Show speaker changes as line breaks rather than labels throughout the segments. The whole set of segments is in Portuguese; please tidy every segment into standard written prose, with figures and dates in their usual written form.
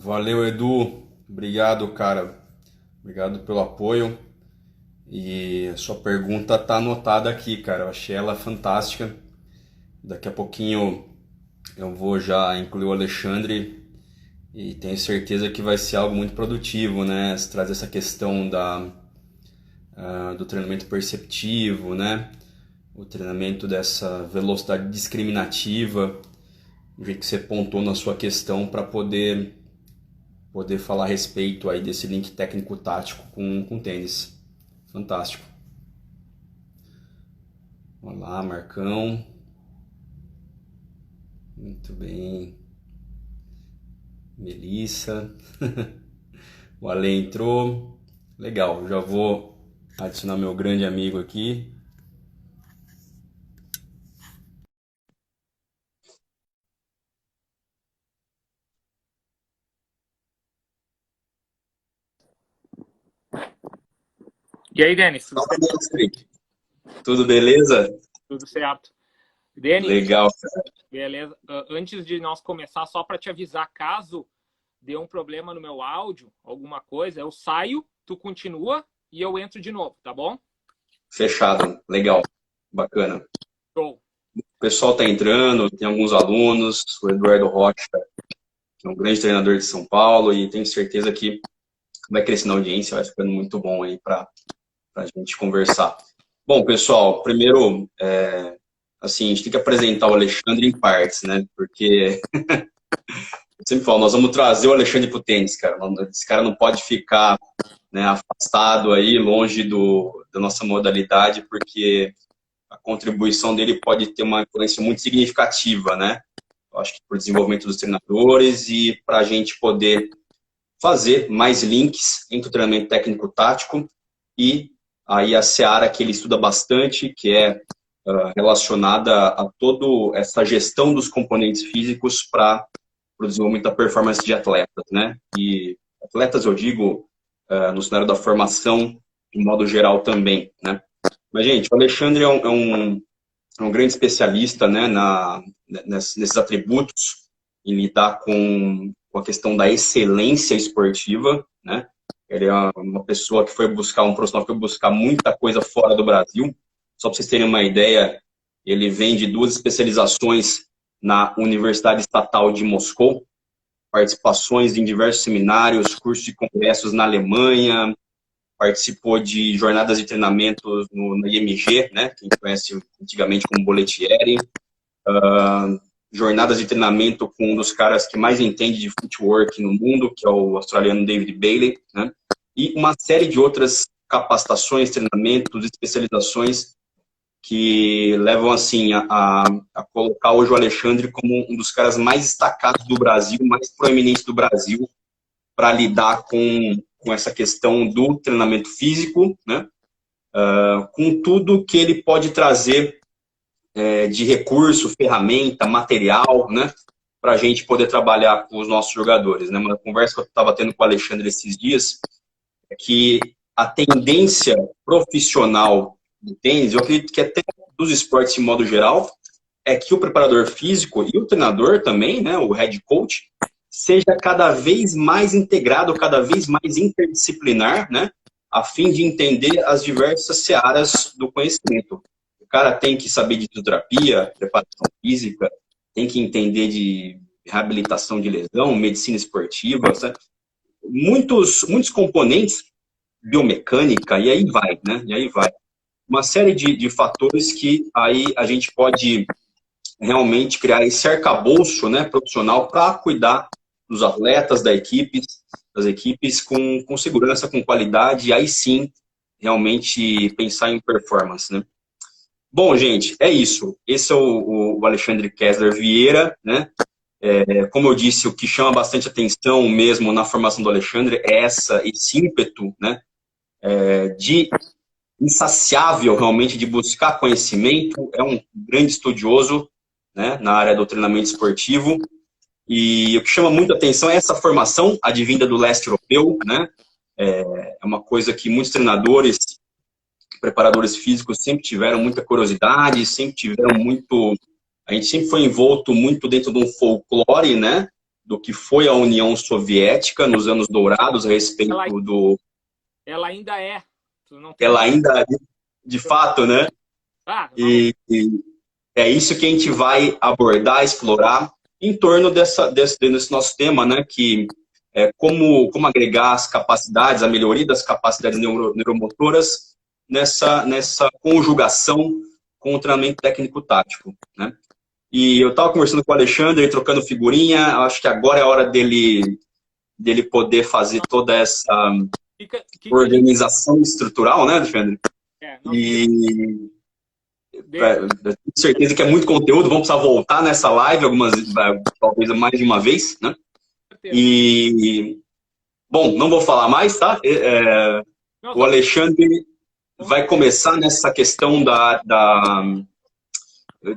Valeu, Edu. Obrigado, cara. Obrigado pelo apoio. E a sua pergunta tá anotada aqui, cara. Eu achei ela fantástica. Daqui a pouquinho eu vou já incluir o Alexandre e tenho certeza que vai ser algo muito produtivo, né? Se trazer essa questão do treinamento perceptivo, né? O treinamento dessa velocidade discriminativa, do jeito que você pontuou na sua questão, para poder falar a respeito aí desse link técnico-tático com tênis. Fantástico. Olá, Marcão. Muito bem. Melissa. O Ale entrou. Legal, já vou adicionar meu grande amigo aqui.
E aí, Denis?
Fala, mestre. Tudo beleza?
Tudo certo. Denis,
legal, cara.
Beleza. Antes de nós começar, só para te avisar, caso dê um problema no meu áudio, alguma coisa, eu saio, tu continua e eu entro de novo, tá bom?
Fechado. Legal. Bacana.
Show.
O pessoal tá entrando, tem alguns alunos, o Eduardo Rocha, que é um grande treinador de São Paulo, e tenho certeza que vai crescer na audiência, vai ficando muito bom aí para a gente conversar. Bom, pessoal, primeiro, assim, a gente tem que apresentar o Alexandre em partes, né? Porque, eu sempre falo, nós vamos trazer o Alexandre pro tênis, cara. Esse cara não pode ficar, né, afastado aí, longe da nossa modalidade, porque a contribuição dele pode ter uma influência muito significativa, né? Eu acho que para o desenvolvimento dos treinadores e para a gente poder fazer mais links entre o treinamento técnico-tático e aí a seara que ele estuda bastante, que é relacionada a toda essa gestão dos componentes físicos para o desenvolvimento da performance de atletas, né? E atletas, eu digo, no cenário da formação, de modo geral também, né? Mas, gente, o Alexandre é um grande especialista, né, nesses atributos, em lidar com a questão da excelência esportiva, né? Ele é uma pessoa que foi buscar, um profissional que foi buscar muita coisa fora do Brasil. Só para vocês terem uma ideia, ele vem de 2 especializações na Universidade Estatal de Moscou, participações em diversos seminários, cursos de congressos na Alemanha, participou de jornadas de treinamento na IMG, né, que a gente conhece antigamente como Bollettieri, jornadas de treinamento com um dos caras que mais entende de footwork no mundo, que é o australiano David Bailey, né, e uma série de outras capacitações, treinamentos, especializações que levam, assim, a colocar hoje o Alexandre como um dos caras mais destacados do Brasil, mais proeminentes do Brasil, para lidar com essa questão do treinamento físico, né? Com tudo que ele pode trazer de recurso, ferramenta, material, né? Para a gente poder trabalhar com os nossos jogadores, né? Uma conversa que eu estava tendo com o Alexandre esses dias é que a tendência profissional do tênis, eu acredito que até dos esportes de modo geral, é que o preparador físico e o treinador também, né? O head coach, seja cada vez mais integrado, cada vez mais interdisciplinar, né? A fim de entender as diversas searas do conhecimento. O cara tem que saber de fisioterapia, preparação física, tem que entender de reabilitação de lesão, medicina esportiva, sabe? Muitos componentes, biomecânica, e aí vai, né? E aí vai. Uma série de fatores que aí a gente pode realmente criar esse arcabouço, né, profissional para cuidar dos atletas, das equipes com segurança, com qualidade, e aí sim, realmente pensar em performance, né? Bom, gente, é isso. Esse é o Alexandre Kessler Vieira, né? Como eu disse, o que chama bastante atenção mesmo na formação do Alexandre é esse ímpeto, né, de insaciável realmente de buscar conhecimento, é um grande estudioso, né, na área do treinamento esportivo, e o que chama muita atenção é essa formação advinda do leste europeu, né, é uma coisa que muitos treinadores, preparadores físicos sempre tiveram muita curiosidade, sempre tiveram muito, a gente sempre foi envolto muito dentro de um folclore, né, do que foi a União Soviética nos anos dourados a respeito do...
Ela ainda é. Tu não tem...
Ela ainda, de fato, né, e é isso que a gente vai abordar, explorar em torno desse nosso tema, né, que é como agregar as capacidades, a melhoria das capacidades neuromotoras nessa conjugação com o treinamento técnico-tático, né? E eu estava conversando com o Alexandre, trocando figurinha, acho que agora é a hora dele poder fazer toda essa organização estrutural, né, Alexandre? E... eu tenho certeza que é muito conteúdo, vamos precisar voltar nessa live talvez mais de uma vez, né? E, bom, não vou falar mais, tá? O Alexandre vai começar nessa questão da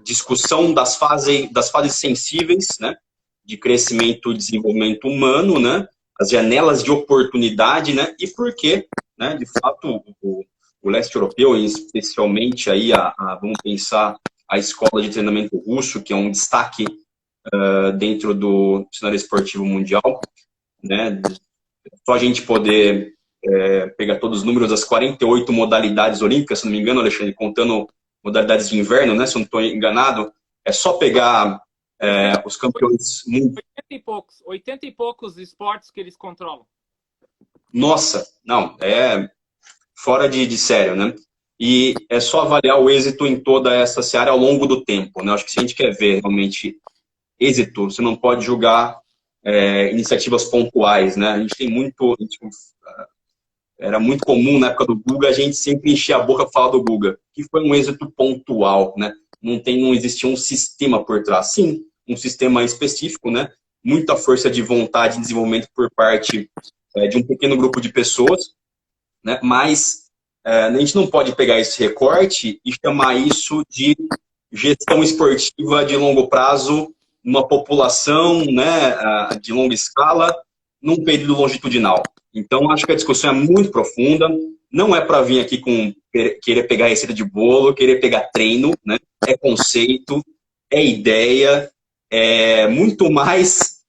discussão das fases sensíveis, né? De crescimento e desenvolvimento humano, né? As janelas de oportunidade, né? E por que, né? De fato, o leste europeu, especialmente aí vamos pensar a escola de treinamento russo, que é um destaque dentro do cenário esportivo mundial, né? Só a gente poder pegar todos os números das 48 modalidades olímpicas, se não me engano, Alexandre, contando modalidades de inverno, né? Se eu não estou enganado, é só pegar os campeões...
80 e poucos esportes que eles controlam.
Nossa, não, fora de sério, né? E é só avaliar o êxito em toda essa seara ao longo do tempo, né? Acho que se a gente quer ver realmente êxito, você não pode julgar iniciativas pontuais, né? A gente tem muito... era muito comum na época do Guga a gente sempre encher a boca para falar do Guga, que foi um êxito pontual, né? Não existia um sistema por trás. Sim, um sistema específico, né? Muita força de vontade e desenvolvimento por parte de um pequeno grupo de pessoas, né? Mas a gente não pode pegar esse recorte e chamar isso de gestão esportiva de longo prazo numa população, né, de longa escala, num período longitudinal. Então, acho que a discussão é muito profunda, não é para vir aqui com querer pegar receita de bolo, querer pegar treino, né? É conceito, é ideia, é muito mais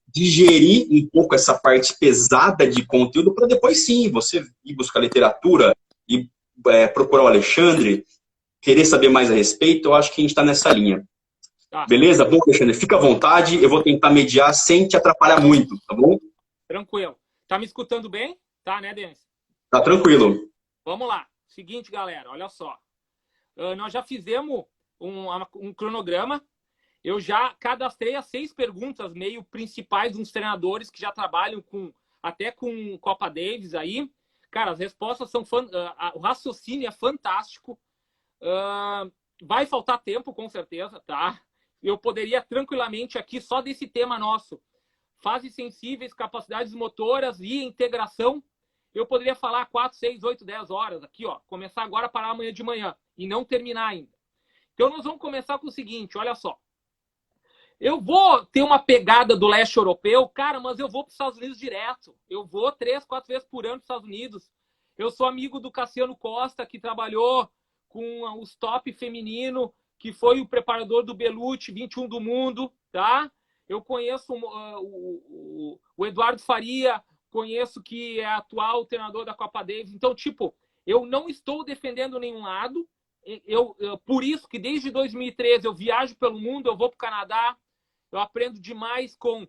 digerir um pouco essa parte pesada de conteúdo para depois sim, você ir buscar literatura e procurar o Alexandre, querer saber mais a respeito. Eu acho que a gente está nessa linha. Tá. Beleza? Bom, Alexandre, fica à vontade, eu vou tentar mediar sem te atrapalhar muito, tá bom?
Tranquilo. Tá me escutando bem? Tá, né, Denis?
Tá tranquilo.
Vamos lá. Seguinte, galera, olha só. Nós já fizemos um cronograma. Eu já cadastrei as 6 perguntas meio principais dos treinadores que já trabalham até com Copa Davis aí. Cara, as respostas são... o raciocínio é fantástico. Vai faltar tempo, com certeza, tá? Eu poderia tranquilamente aqui, só desse tema nosso, fases sensíveis, capacidades motoras e integração, eu poderia falar 4, 6, 8, 10 horas aqui, ó. Começar agora, parar amanhã de manhã e não terminar ainda. Então, nós vamos começar com o seguinte, olha só. Eu vou ter uma pegada do leste europeu, cara, mas eu vou para os Estados Unidos direto. Eu vou 3, 4 vezes por ano para os Estados Unidos. Eu sou amigo do Cassiano Costa, que trabalhou com os top feminino, que foi o preparador do Belucci 21 do mundo, tá? eu conheço o Eduardo Faria, conheço que é atual treinador da Copa Davis. Então, tipo, eu não estou defendendo nenhum lado. Por isso que desde 2013 eu viajo pelo mundo, eu vou para o Canadá, eu aprendo demais com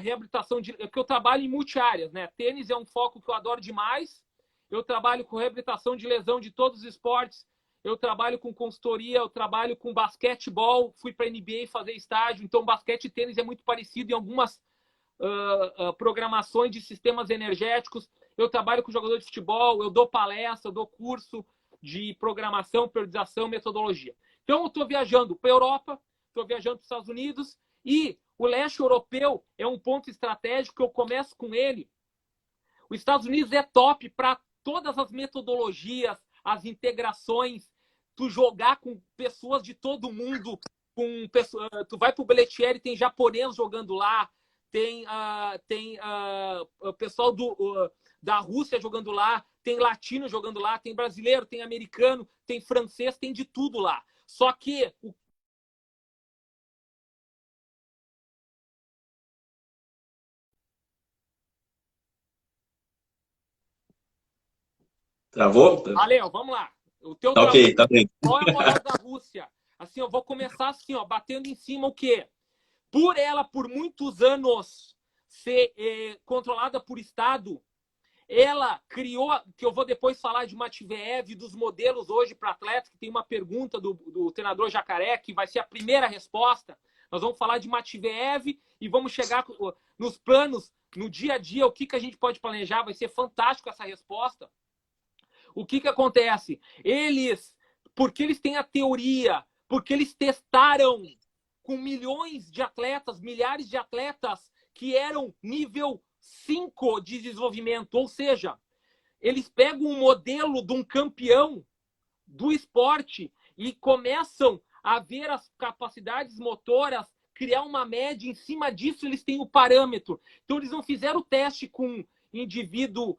reabilitação, porque eu trabalho em multiáreas, né? Tênis é um foco que eu adoro demais. Eu trabalho com reabilitação de lesão de todos os esportes. Eu trabalho com consultoria, eu trabalho com basquetebol, fui para a NBA fazer estágio, então basquete e tênis é muito parecido em algumas programações de sistemas energéticos. Eu trabalho com jogador de futebol, eu dou palestra, eu dou curso de programação, periodização, metodologia. Então eu estou viajando para a Europa, estou viajando para os Estados Unidos, e o leste europeu é um ponto estratégico que eu começo com ele. Os Estados Unidos é top para todas as metodologias, as integrações, tu jogar com pessoas de todo mundo, tu vai para o Beletieri, tem japonês jogando lá, tem o pessoal da Rússia jogando lá, tem latino jogando lá, tem brasileiro, tem americano, tem francês, tem de tudo lá. Só que
Travou?
Valeu, vamos lá. O teu
Tá ok, tá bem.
Qual é a moral da Rússia? Assim, eu vou começar assim, ó, batendo em cima o quê? Por ela, por muitos anos, ser controlada por Estado, ela criou, que eu vou depois falar de Matveev, dos modelos hoje para atletas, que tem uma pergunta do treinador Jacaré, que vai ser a primeira resposta. Nós vamos falar de Matveev e vamos chegar nos planos, no dia a dia, o que a gente pode planejar. Vai ser fantástico essa resposta. O que acontece? Porque eles têm a teoria, porque eles testaram com milhões de atletas, milhares de atletas que eram nível 5 de desenvolvimento. Ou seja, eles pegam um modelo de um campeão do esporte e começam a ver as capacidades motoras, criar uma média, em cima disso eles têm o parâmetro. Então eles não fizeram o teste com indivíduo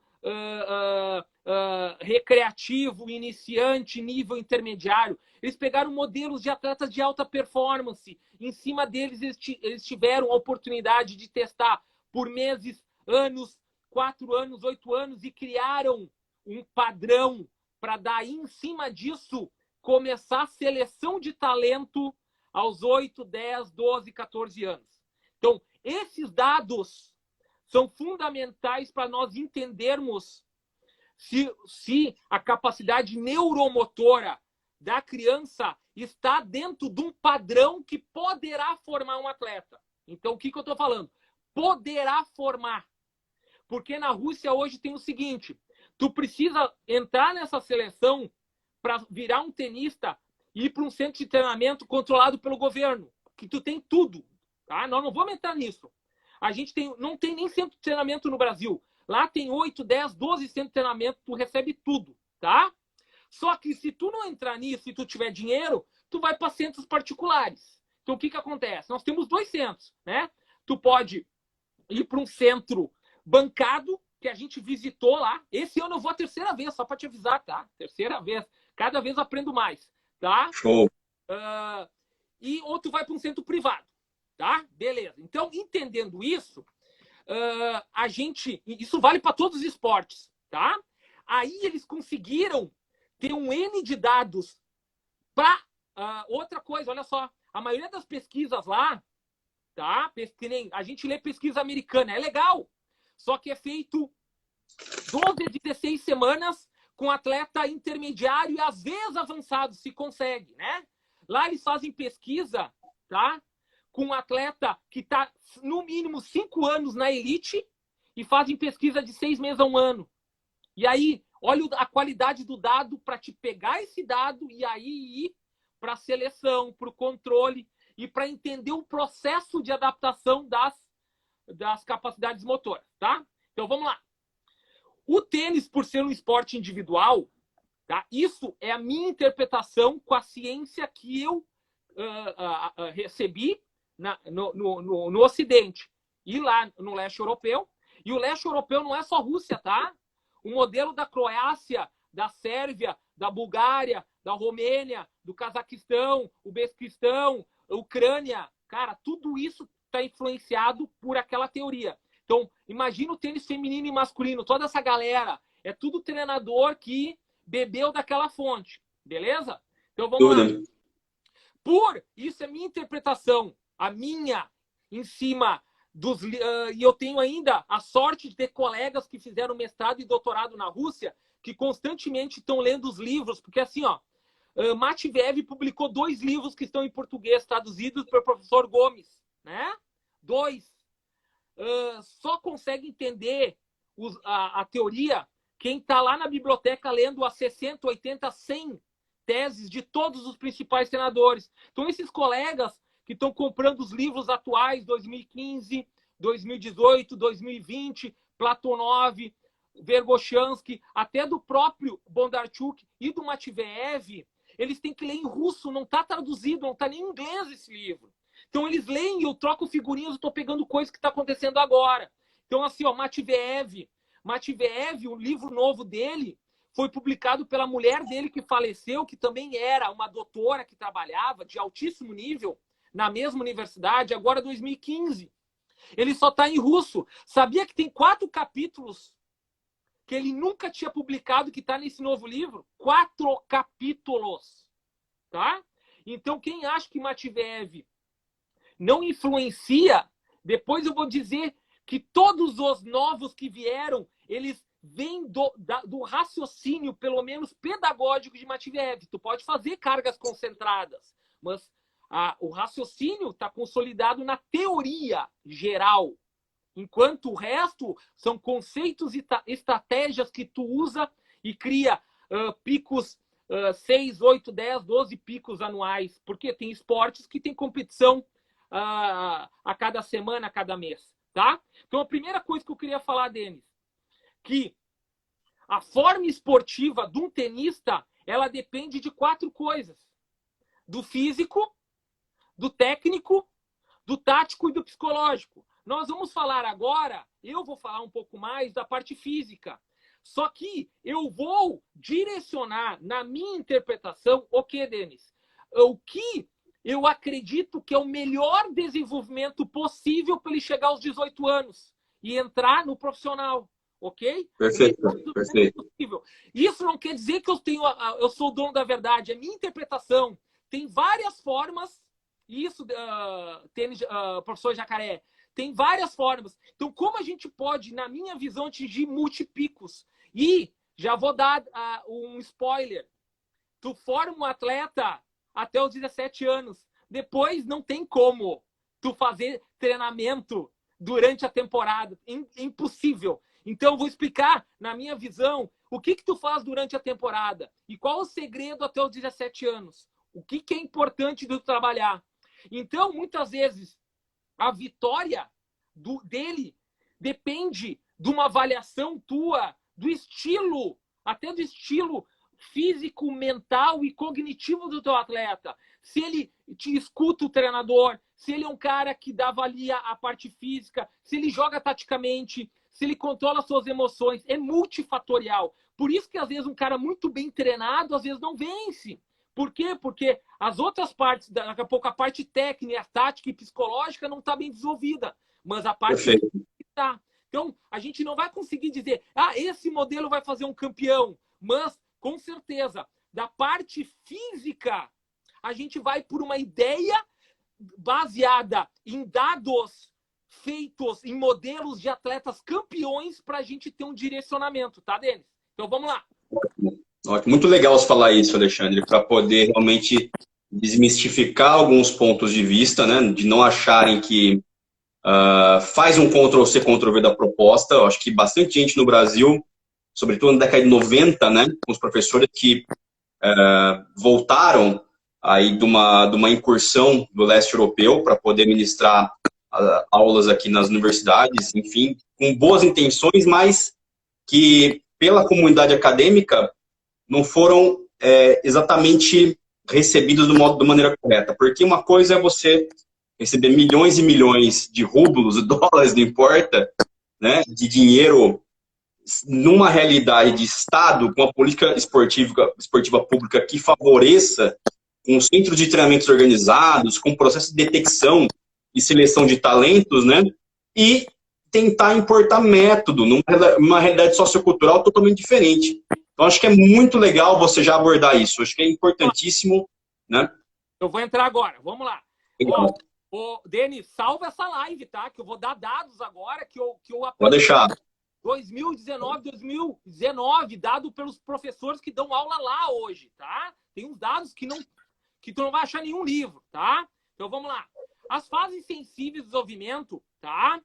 recreativo, iniciante, nível intermediário. Eles pegaram modelos de atletas de alta performance. Em cima deles, eles tiveram a oportunidade de testar por meses, anos, 4 anos, 8 anos, e criaram um padrão para daí, em cima disso, começar a seleção de talento aos 8, 10, 12, 14 anos. Então, esses dados são fundamentais para nós entendermos se a capacidade neuromotora da criança está dentro de um padrão que poderá formar um atleta. Então, o que eu estou falando? Poderá formar. Porque na Rússia hoje tem o seguinte, tu precisa entrar nessa seleção para virar um tenista e ir para um centro de treinamento controlado pelo governo, que tu tem tudo. Tá? Nós não vamos entrar nisso. A gente não tem nem centro de treinamento no Brasil. Lá tem 8, 10, 12 centros de treinamento, tu recebe tudo, tá? Só que se tu não entrar nisso e tu tiver dinheiro, tu vai para centros particulares. Então o que acontece? Nós temos 2 centros, né? Tu pode ir para um centro bancado, que a gente visitou lá. Esse ano eu vou a 3ª vez, só para te avisar, tá? 3ª vez. Cada vez eu aprendo mais, tá?
Show.
Ou tu vai para um centro privado, tá? Beleza. Então, entendendo isso, isso vale para todos os esportes, tá? Aí eles conseguiram ter um N de dados para outra coisa, olha só, a maioria das pesquisas lá, tá? A gente lê pesquisa americana, é legal, só que é feito 12 a 16 semanas com atleta intermediário e às vezes avançado, se consegue, né? Lá eles fazem pesquisa, tá? Com um atleta que está, no mínimo, 5 anos na elite e fazem pesquisa de 6 meses a 1 ano. E aí, olha a qualidade do dado para te pegar esse dado e aí ir para a seleção, para o controle e para entender o processo de adaptação das capacidades motoras, tá? Então, vamos lá. O tênis, por ser um esporte individual, tá? Isso é a minha interpretação com a ciência que eu recebi no Ocidente e lá no leste europeu. E o leste europeu não é só Rússia, tá? O modelo da Croácia, da Sérvia, da Bulgária, da Romênia, do Cazaquistão, Uzbequistão, Ucrânia, cara, tudo isso está influenciado por aquela teoria. Então, imagina o tênis feminino e masculino, toda essa galera, é tudo treinador que bebeu daquela fonte, beleza? Então vamos lá. Isso é minha interpretação, a minha, em cima dos... e eu tenho ainda a sorte de ter colegas que fizeram mestrado e doutorado na Rússia, que constantemente estão lendo os livros, porque assim, ó, Matveev publicou 2 livros que estão em português, traduzidos pelo professor Gomes, né? 2. Só consegue entender a teoria quem está lá na biblioteca lendo as 60, 80, 100 teses de todos os principais treinadores. Então, esses colegas que estão comprando os livros atuais, 2015, 2018, 2020, Platonov, Vergoshansky, até do próprio Bondarchuk e do Matveev, eles têm que ler em russo, não está traduzido, não está nem em inglês esse livro. Então, eles leem, eu troco figurinhas, eu estou pegando coisas que está acontecendo agora. Então, assim, ó, Matveev, o livro novo dele foi publicado pela mulher dele que faleceu, que também era uma doutora que trabalhava de altíssimo nível na mesma universidade, agora 2015. Ele só está em russo. Sabia que tem 4 capítulos que ele nunca tinha publicado, que está nesse novo livro? 4 capítulos. Tá? Então, quem acha que Matveev não influencia, depois eu vou dizer que todos os novos que vieram, eles vêm do raciocínio, pelo menos pedagógico, de Matveev. Tu pode fazer cargas concentradas, mas o raciocínio está consolidado na teoria geral, enquanto o resto são conceitos e estratégias que tu usa e cria picos 6, 8, 10, 12 picos anuais, porque tem esportes que tem competição a cada semana, a cada mês, tá? Então, a primeira coisa que eu queria falar, Denis, que a forma esportiva de um tenista, ela depende de 4 coisas: do físico, do técnico, do tático e do psicológico. Nós vamos falar agora, eu vou falar um pouco mais da parte física. Só que eu vou direcionar, na minha interpretação, o que, Denis? O que eu acredito que é o melhor desenvolvimento possível para ele chegar aos 18 anos e entrar no profissional, ok?
Perfeito, perfeito.
Possível. Isso não quer dizer que eu sou o dono da verdade, é minha interpretação. Tem várias formas, isso, professor Jacaré, tem várias formas. Então, como a gente pode, na minha visão, atingir multipicos? E já vou dar um spoiler. Tu forma um atleta até os 17 anos. Depois não tem como tu fazer treinamento durante a temporada. Impossível. Então, eu vou explicar, na minha visão, o que tu faz durante a temporada e qual o segredo até os 17 anos. O que é importante de tu trabalhar. Então, muitas vezes, a vitória dele depende de uma avaliação tua, do estilo, até do estilo físico, mental e cognitivo do teu atleta. Se ele te escuta o treinador, se ele é um cara que avalia a parte física, se ele joga taticamente, se ele controla suas emoções, é multifatorial. Por isso que às vezes um cara muito bem treinado, às vezes não vence. Por quê? Porque as outras partes, daqui a pouco a parte técnica, a tática e psicológica não está bem desenvolvida. Mas a parte está. Então, a gente não vai conseguir dizer, esse modelo vai fazer um campeão. Mas, com certeza, da parte física, a gente vai por uma ideia baseada em dados feitos em modelos de atletas campeões para a gente ter um direcionamento, tá, Denis? Então, vamos lá.
Ótimo. Muito legal você falar isso, Alexandre, para poder realmente desmistificar alguns pontos de vista, né? De não acharem que faz um Ctrl-C, Ctrl-V da proposta. Eu acho que bastante gente no Brasil, sobretudo na década de 90, né? Com os professores que voltaram aí de uma incursão do leste europeu para poder ministrar aulas aqui nas universidades, enfim, com boas intenções, mas que pela comunidade acadêmica não foram exatamente recebidos de maneira correta. Porque uma coisa é você receber milhões e milhões de rublos, dólares, não importa, né, de dinheiro numa realidade de Estado, com uma política esportiva pública que favoreça, com centros de treinamentos organizados, com processo de detecção e seleção de talentos, né? E tentar importar método numa realidade sociocultural totalmente diferente. Então, acho que é muito legal você já abordar isso. Acho que é importantíssimo, né?
Eu vou entrar agora. Vamos lá.
Legal.
Ô, Denis, salva essa live, tá? Que eu vou dar dados agora que eu
Pode
aprendi.
deixar.
2019, dado pelos professores que dão aula lá hoje, tá? Tem uns dados que tu não vai achar em nenhum livro, tá? Então vamos lá. As fases sensíveis do desenvolvimento, tá?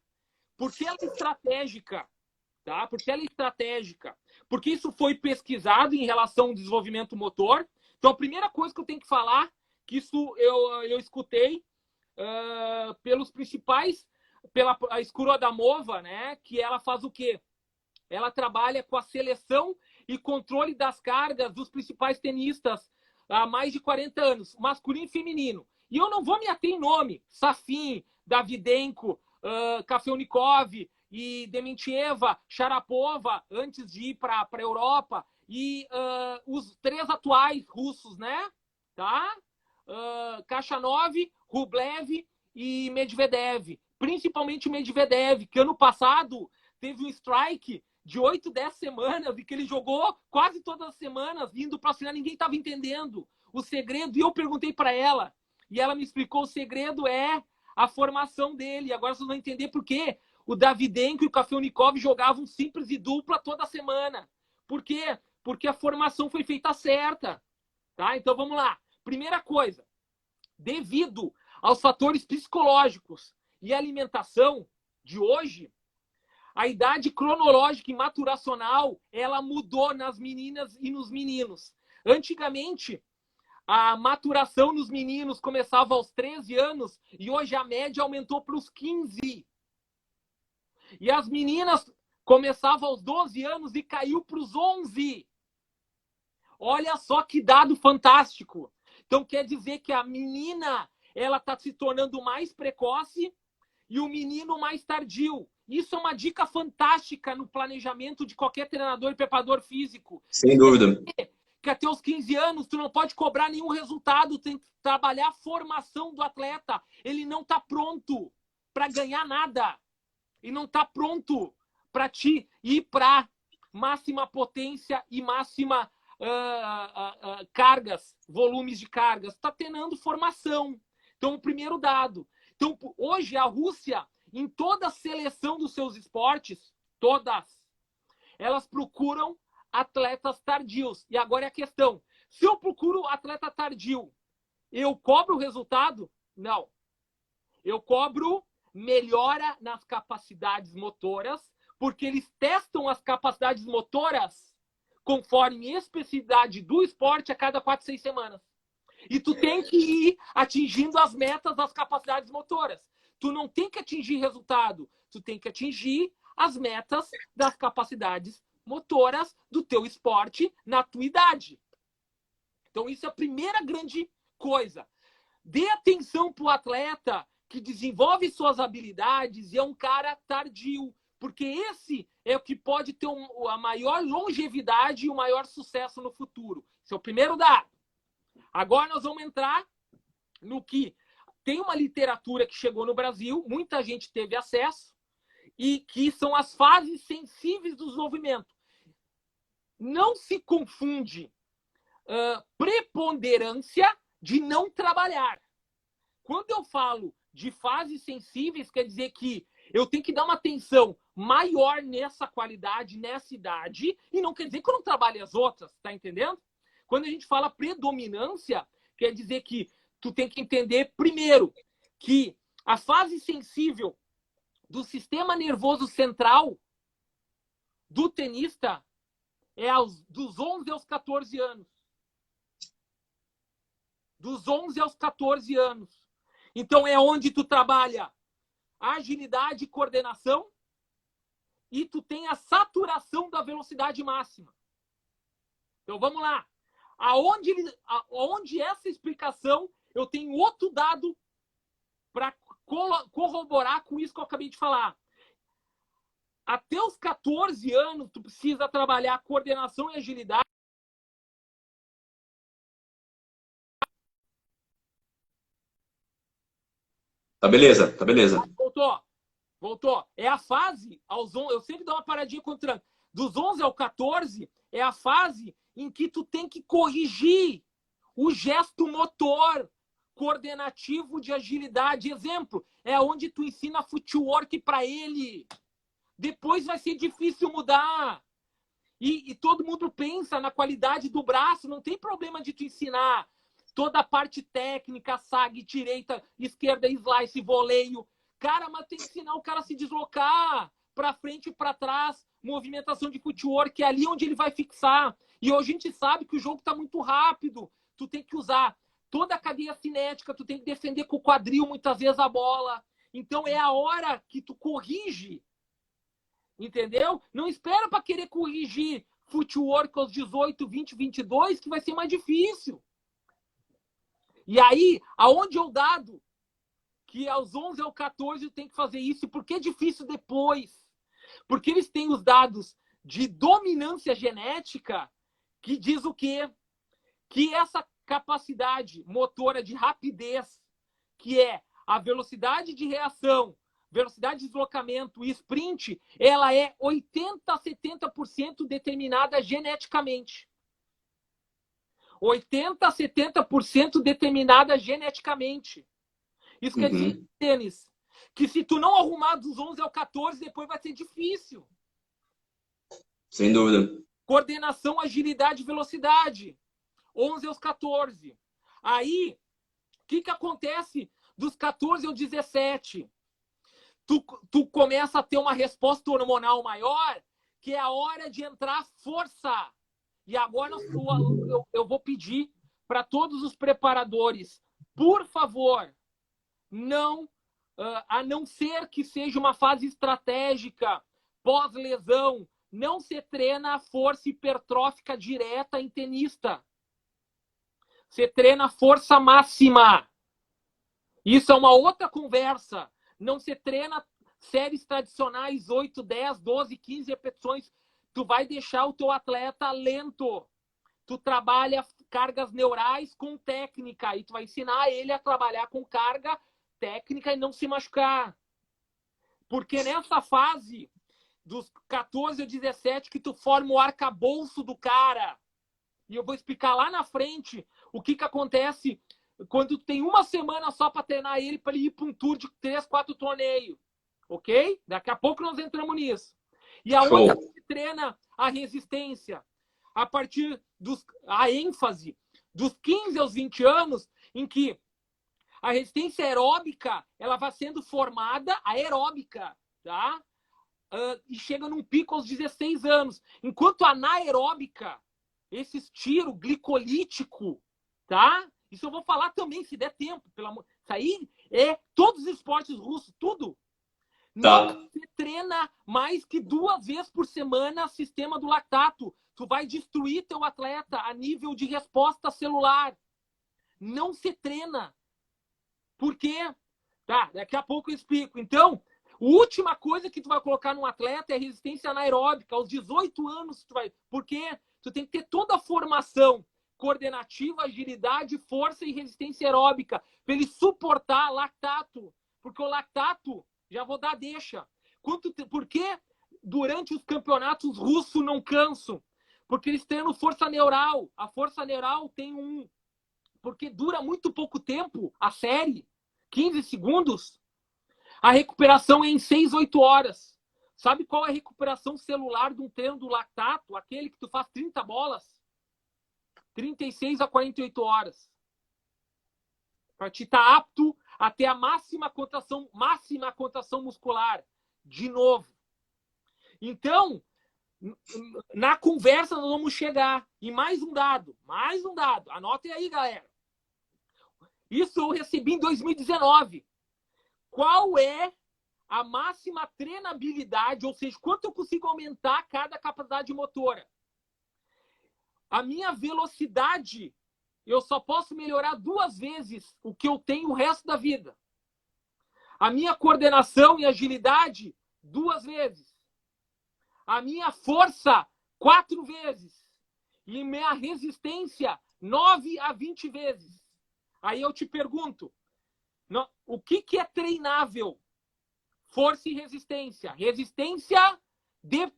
Por que ela é estratégica? Tá? Porque ela é estratégica. Porque isso foi pesquisado em relação ao desenvolvimento motor. Então a primeira coisa que eu tenho que falar, que isso eu escutei pelos principais, pela a Skurodamova, né? Que ela faz o quê? Ela trabalha com a seleção e controle das cargas dos principais tenistas há mais de 40 anos, masculino e feminino. E eu não vou me ater em nome. Safin, Davydenko, Kafelnikov e Dementieva, Sharapova, antes de ir para a Europa. E os 3 atuais russos, né? Tá? Khachanov, Rublev e Medvedev. Principalmente Medvedev, que ano passado teve um strike de 8, 10 semanas e que ele jogou quase todas as semanas indo para a final. Ninguém estava entendendo o segredo. E eu perguntei para ela. E ela me explicou: o segredo é a formação dele. Agora vocês vão entender por quê o Davydenko e o Kafelnikov jogavam simples e dupla toda semana. Por quê? Porque a formação foi feita certa. Tá? Então vamos lá. Primeira coisa. Devido aos fatores psicológicos e alimentação de hoje, a idade cronológica e maturacional, ela mudou nas meninas e nos meninos. Antigamente, a maturação nos meninos começava aos 13 anos e hoje a média aumentou para os 15. E as meninas começavam aos 12 anos e caiu para os 11. Olha só que dado fantástico. Então quer dizer que a menina ela está se tornando mais precoce e o menino mais tardio. Isso é uma dica fantástica no planejamento de qualquer treinador e preparador físico.
Sem dúvida.
Que até os 15 anos tu não pode cobrar nenhum resultado, tem que trabalhar a formação do atleta. Ele não está pronto para ganhar nada. E não está pronto para te ir para máxima potência e máxima cargas, volumes de cargas. Está tendo formação. Então, o primeiro dado. Então, hoje, a Rússia, em toda a seleção dos seus esportes, todas, elas procuram atletas tardios. E agora é a questão. Se eu procuro atleta tardio, eu cobro o resultado? Não. Eu cobro melhora nas capacidades motoras, porque eles testam as capacidades motoras conforme especificidade do esporte a cada 4, 6 semanas. E tu tem que ir atingindo as metas das capacidades motoras. Tu não tem que atingir resultado, tu tem que atingir as metas das capacidades motoras do teu esporte na tua idade. Então isso é a primeira grande coisa. Dê atenção para o atleta que desenvolve suas habilidades e é um cara tardio, porque esse é o que pode ter a maior longevidade e o maior sucesso no futuro. Esse é o primeiro dado. Agora nós vamos entrar no que tem uma literatura que chegou no Brasil, muita gente teve acesso, e que são as fases sensíveis do desenvolvimento. Não se confunde preponderância de não trabalhar. Quando eu falo de fases sensíveis, quer dizer que eu tenho que dar uma atenção maior nessa qualidade, nessa idade, e não quer dizer que eu não trabalhe as outras, tá entendendo? Quando a gente fala predominância, quer dizer que tu tem que entender, primeiro, que a fase sensível do sistema nervoso central do tenista é dos 11 aos 14 anos. Dos 11 aos 14 anos. Então, é onde tu trabalha agilidade e coordenação e tu tem a saturação da velocidade máxima. Então, vamos lá. Aonde essa explicação, eu tenho outro dado para corroborar com isso que eu acabei de falar. Até os 14 anos, tu precisa trabalhar coordenação e agilidade.
Tá beleza, tá beleza.
Voltou. É a fase, eu sempre dou uma paradinha com o tranco. Dos 11 ao 14, é a fase em que tu tem que corrigir o gesto motor, coordenativo de agilidade. Exemplo, é onde tu ensina footwork para ele. Depois vai ser difícil mudar. E todo mundo pensa na qualidade do braço, não tem problema de tu ensinar toda a parte técnica, sag, direita, esquerda, slice, voleio. Cara, mas tem que ensinar o cara a se deslocar para frente e para trás, movimentação de footwork, que é ali onde ele vai fixar. E hoje a gente sabe que o jogo está muito rápido. Tu tem que usar toda a cadeia cinética, tu tem que defender com o quadril muitas vezes a bola. Então é a hora que tu corrige. Entendeu? Não espera para querer corrigir footwork aos 18, 20, 22, que vai ser mais difícil. E aí, aonde eu dado que aos 11 ao 14 tem que fazer isso? Por que é difícil depois? Porque eles têm os dados de dominância genética que diz o quê? Que essa capacidade motora de rapidez, que é a velocidade de reação, velocidade de deslocamento e sprint, ela é 80% a 70% determinada geneticamente. 80% a 70% determinada geneticamente. Isso quer dizer, tênis, que se tu não arrumar dos 11 ao 14, depois vai ser difícil.
Sem dúvida.
Coordenação, agilidade e velocidade. 11 aos 14. Aí, o que acontece dos 14 aos 17? Tu começa a ter uma resposta hormonal maior, que é a hora de entrar força. E agora eu vou pedir para todos os preparadores, por favor, a não ser que seja uma fase estratégica, pós-lesão, não se treina a força hipertrófica direta em tenista. Você treina a força máxima. Isso é uma outra conversa. Não se treina séries tradicionais, 8, 10, 12, 15 repetições. Tu vai deixar o teu atleta lento. Tu trabalha cargas neurais com técnica. E tu vai ensinar ele a trabalhar com carga técnica e não se machucar. Porque nessa fase, dos 14 a 17, que tu forma o arcabouço do cara. E eu vou explicar lá na frente o que acontece quando tem uma semana só para treinar ele, para ele ir para um tour de 3, 4 torneios. Ok? Daqui a pouco nós entramos nisso. E aonde você treina a resistência? A partir a ênfase dos 15 aos 20 anos, em que a resistência aeróbica ela vai sendo formada, aeróbica, tá? E chega num pico aos 16 anos. Enquanto a anaeróbica, esse estiro glicolítico, tá? Isso eu vou falar também, se der tempo. Isso aí é todos os esportes russos, tudo. Não se treina mais que 2 vezes por semana sistema do lactato. Tu vai destruir teu atleta a nível de resposta celular. Não se treina. Por quê? Tá, daqui a pouco eu explico. Então, a última coisa que tu vai colocar num atleta é resistência anaeróbica. Aos 18 anos, tu vai... Por quê? Tu tem que ter toda a formação coordenativa, agilidade, força e resistência aeróbica para ele suportar lactato. Porque o lactato, já vou dar deixa. Por que durante os campeonatos russos não cansam? Porque eles treinam força neural. A força neural tem porque dura muito pouco tempo a série, 15 segundos. A recuperação é em 6, 8 horas. Sabe qual é a recuperação celular de um treino do lactato? Aquele que tu faz 30 bolas? 36 a 48 horas. Para te estar apto a ter a máxima contração muscular. De novo. Então, na conversa nós vamos chegar. E mais um dado. Anotem aí, galera. Isso eu recebi em 2019. Qual é a máxima treinabilidade, ou seja, quanto eu consigo aumentar cada capacidade motora? A minha velocidade, eu só posso melhorar 2 vezes o que eu tenho o resto da vida. A minha coordenação e agilidade, 2 vezes. A minha força, 4 vezes. E minha resistência, 9 a 20 vezes. Aí eu te pergunto, O que é treinável? Força e resistência. Resistência de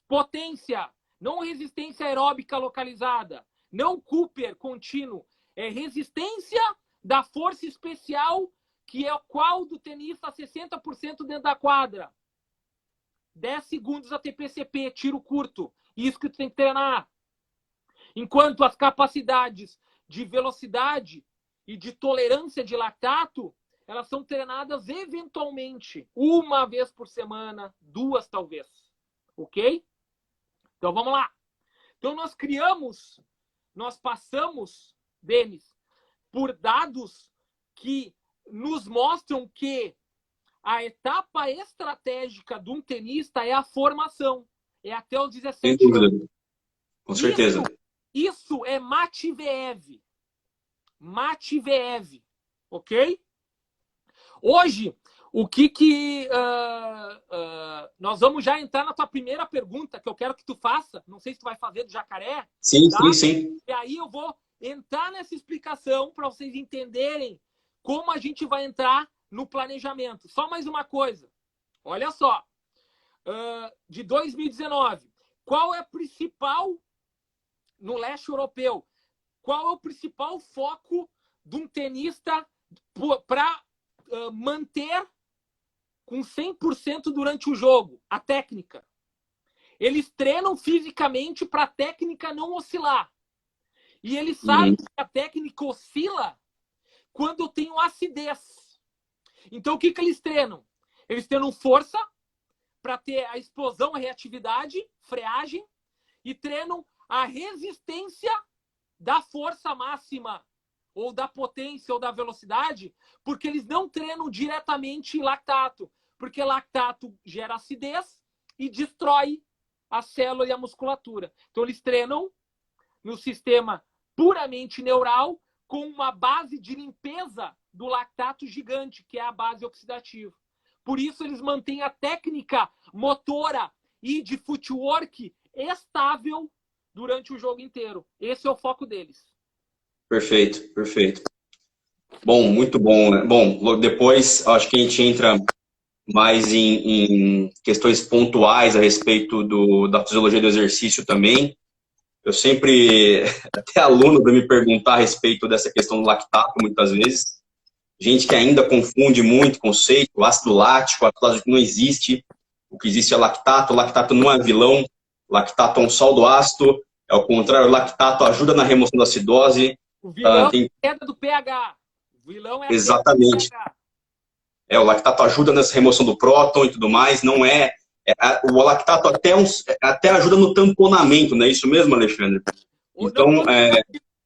potência. Não resistência aeróbica localizada. Não Cooper contínuo. É resistência da força especial, que é o qual do tenista 60% dentro da quadra. 10 segundos ATP-CP, tiro curto. Isso que tu tem que treinar. Enquanto as capacidades de velocidade e de tolerância de lactato, elas são treinadas eventualmente, uma vez por semana, 2 talvez. Ok? Então vamos lá. Então nós passamos, Denis, por dados que nos mostram que a etapa estratégica de um tenista é a formação. É até os 17 anos.
Com certeza.
Isso é Matveev. Matveev. Ok? Hoje, o que nós vamos já entrar na tua primeira pergunta, que eu quero que tu faça. Não sei se tu vai fazer do jacaré.
Sim,
tá?
sim.
E aí eu vou entrar nessa explicação para vocês entenderem como a gente vai entrar no planejamento. Só mais uma coisa. Olha só. De 2019. Qual é a principal, no leste europeu, qual é o principal foco de um tenista para manter com 100% durante o jogo? A técnica. Eles treinam fisicamente para a técnica não oscilar. E eles sabem que a técnica oscila quando eu tenho acidez. Então, o que eles treinam? Eles treinam força para ter a explosão, a reatividade, freagem, e treinam a resistência da força máxima, ou da potência, ou da velocidade, porque eles não treinam diretamente lactato, porque lactato gera acidez e destrói a célula e a musculatura. Então, eles treinam no sistema puramente neural, com uma base de limpeza do lactato gigante, que é a base oxidativa. Por isso, eles mantêm a técnica motora e de footwork estável durante o jogo inteiro. Esse é o foco deles.
Perfeito, perfeito. Bom, muito bom, né? Bom, depois acho que a gente entra mais em questões pontuais a respeito da fisiologia do exercício também. Eu sempre, até aluno para me perguntar a respeito dessa questão do lactato, muitas vezes. Gente que ainda confunde muito conceito, ácido lático, ácido lático não existe. O que existe é lactato. O lactato não é vilão. Lactato é um saldo ácido. É o contrário, o lactato ajuda na remoção da acidose.
O vilão é a queda do pH. O vilão é a
Exatamente.
queda do pH.
O lactato ajuda nessa remoção do próton e tudo mais. Não é... o lactato até ajuda no tamponamento, não é isso mesmo, Alexandre? Então,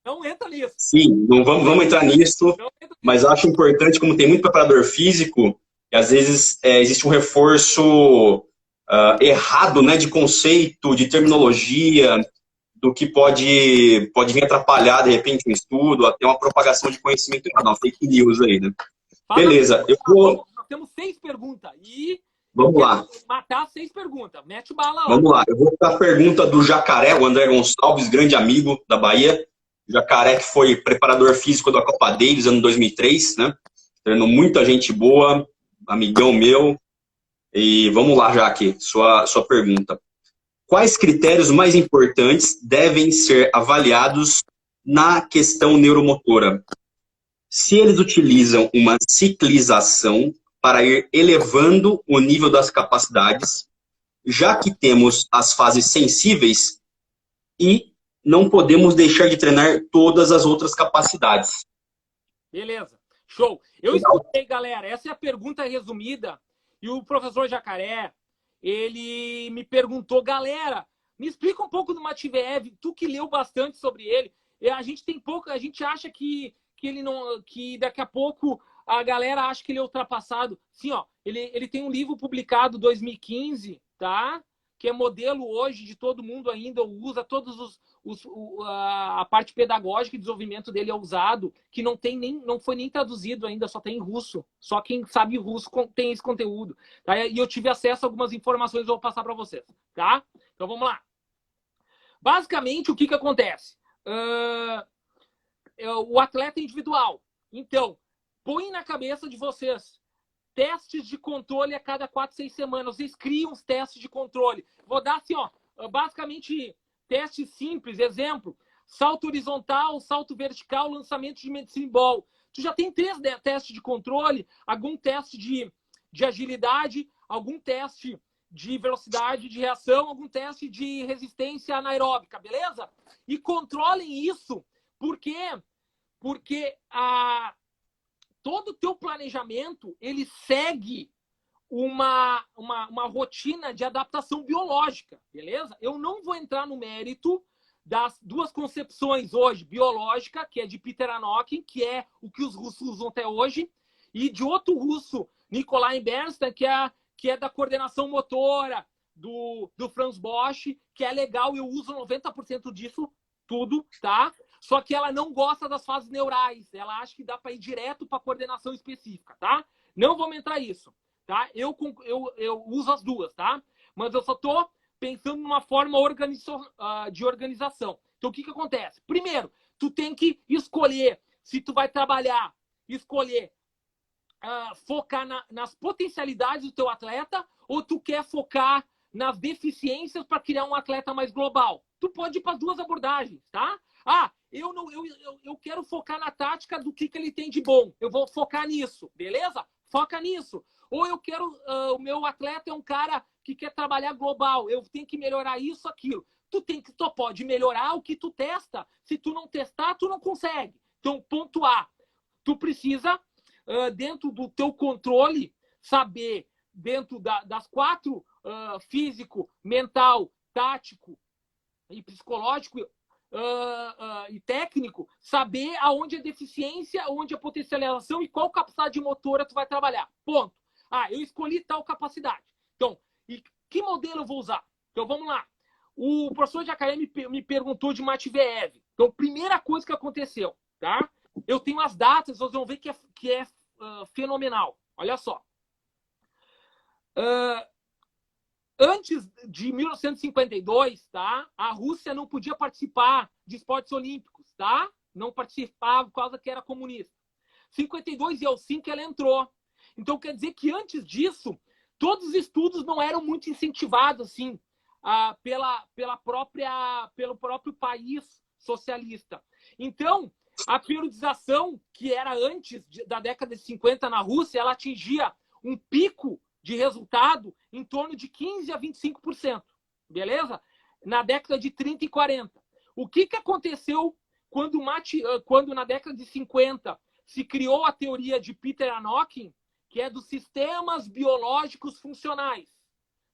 não entra nisso.
Sim, não vamos entrar nisso, mas acho importante, como tem muito preparador físico, que às vezes existe um reforço errado, né, de conceito, de terminologia, do que pode vir atrapalhar, de repente, um estudo, até uma propagação de conhecimento errado, uma fake news aí, né? Beleza, eu vou...
Nós temos 6 perguntas e...
Vamos lá.
Matar 6 perguntas. Mete bala lá.
Vamos lá. Eu vou para a pergunta do Jacaré, o André Gonçalves, grande amigo da Bahia. Jacaré que foi preparador físico da Copa Davis, ano 2003, né? Treinou muita gente boa, amigão meu. E vamos lá, Jaque, sua pergunta. Quais critérios mais importantes devem ser avaliados na questão neuromotora? Se eles utilizam uma ciclização para ir elevando o nível das capacidades, já que temos as fases sensíveis e não podemos deixar de treinar todas as outras capacidades.
Beleza, show. Eu escutei, galera, essa é a pergunta resumida, e o professor Jacaré, ele me perguntou, galera, me explica um pouco do Matveev, tu que leu bastante sobre ele, a gente tem pouco, a gente acha que ele não, que daqui a pouco a galera acha que ele é ultrapassado. Sim, ó, ele tem um livro publicado em 2015, tá? Que é modelo hoje de todo mundo ainda, usa todos a parte pedagógica e desenvolvimento dele é usado, que não foi nem traduzido ainda, só tem em russo. Só quem sabe russo tem esse conteúdo. Tá? E eu tive acesso a algumas informações, eu vou passar para vocês. Tá? Então vamos lá. Basicamente, o que acontece? O atleta individual. Então, põe na cabeça de vocês testes de controle a cada 4, 6 semanas. Vocês criam os testes de controle. Vou dar assim, ó, basicamente testes simples. Exemplo, salto horizontal, salto vertical, lançamento de medicine ball. Tu já tem 3 testes de controle, algum teste de agilidade, algum teste de velocidade de reação, algum teste de resistência anaeróbica, beleza? E controlem isso, porque todo o teu planejamento, ele segue uma rotina de adaptação biológica, beleza? Eu não vou entrar no mérito das 2 concepções hoje, biológica, que é de Peter Anokhin, que é o que os russos usam até hoje, e de outro russo, Nikolai Bernstein, que é da coordenação motora, do Franz Bosch, que é legal, eu uso 90% disso tudo, tá? Só que ela não gosta das fases neurais, ela acha que dá para ir direto para coordenação específica, tá? Não vamos entrar nisso, tá? Eu uso as 2, tá? Mas eu só tô pensando numa forma de organização. Então, o que acontece? Primeiro, tu tem que escolher se tu vai trabalhar, focar nas potencialidades do teu atleta ou tu quer focar nas deficiências para criar um atleta mais global. Tu pode ir para as 2 abordagens, tá? Eu quero focar na tática do que ele tem de bom. Eu vou focar nisso, beleza? Foca nisso. Ou eu quero... o meu atleta é um cara que quer trabalhar global. Eu tenho que melhorar isso, aquilo. Tu pode melhorar o que tu testa. Se tu não testar, tu não consegue. Então, ponto A. Tu precisa, dentro do teu controle, saber, dentro das 4, físico, mental, tático e psicológico, e técnico, saber aonde é deficiência, onde é potencialização e qual capacidade motora tu vai trabalhar. Ponto. Eu escolhi tal capacidade. Então, e que modelo eu vou usar? Então, vamos lá. O professor Jacaré me perguntou de Matveev. Então, primeira coisa que aconteceu, tá? Eu tenho as datas, vocês vão ver que é fenomenal. Olha só. Antes de 1952, tá? A Rússia não podia participar de esportes olímpicos, tá? Não participava por causa que era comunista. 52 e Helsinki ela entrou. Então quer dizer que antes disso, todos os estudos não eram muito incentivados assim, pelo próprio país socialista. Então, a periodização, que era antes da década de 50 na Rússia, ela atingia um pico de resultado em torno de 15% a 25%. Beleza? Na década de 30 e 40. O que aconteceu quando na década de 50 se criou a teoria de Peter Anokhin, que é dos sistemas biológicos funcionais.